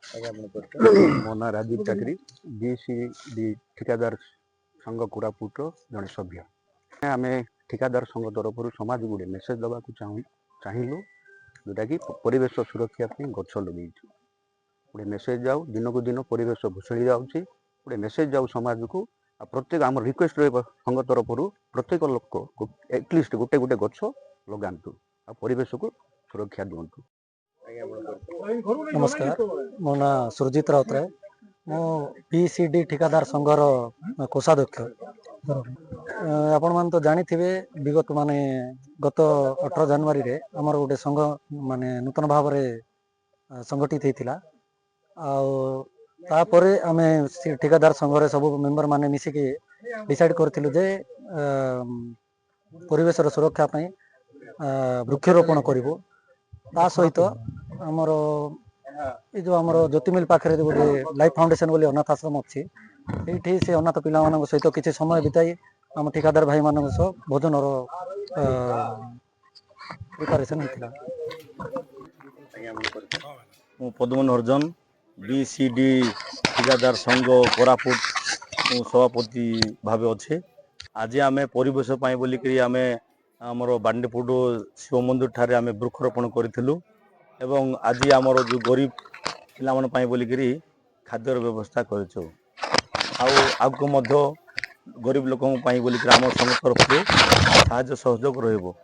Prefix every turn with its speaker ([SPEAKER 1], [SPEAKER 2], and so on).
[SPEAKER 1] मो ना राजीव टाकरी बीसीडी ठिकादार संघ कोरापुट जड़े सभ्य आम ठिकादार संघ तरफ समाज गुड़े मेसेज दवा चाहिए जोटा कि परिवेश सुरक्षा गछ लगे गोटे मेसेज जाऊ दिन को दिन परिवेश भूषणी जाऊँगी गोटे मेसेज जाऊ समाज को प्रत्येक आम रिक्वेस्ट रहा संघ तरफ प्रत्येक लोक एटलिस्ट गोटे गोटे गछ लगातु आ परिवेश को सुरक्षा दिंतु।
[SPEAKER 2] नमस्कार मो ना सुरजित राउतराय मो पीसीडी ठिकादार संघर कोषाध्यक्ष। आपण मान तो जानी थिबे विगत माने गत 18 जनवरी रे हमर गोटे संघ माने नूतन भाव रे संगठित हेतिला तापरे आमे ठिकादार संघ रे सब मेंबर माने मिसी के डिसाइड करथिलु जे परिवेश रो सुरक्षा पई वृक्षारोपण करिवो। ता सहित आमर ये जो आमर ज्योतिमिल पाखे गोटे लाइफ फाउंडेशन बोली अनाथ आश्रम अच्छी ये से अनाथ पिला सहित किसी समय बिताई आम ठिकादार भाई मान भोजन प्रिपारेसन होता।
[SPEAKER 3] पद्मन हरजन बीसीडी ठिकादार संघ कोरापुट सभापति भाव अच्छे। आज आम परिवेश बोलिक आम आमर बांडीपुर शिव मंदिर ठारे आम वृक्षरोपण करूँ एवं आज आमर जो गरीब पिला बोलिक खाद्यर व्यवस्था करूँ आगको गरीब लोक बोलिक आम संघ तरफ साहाय्य सहयोग रहिबो।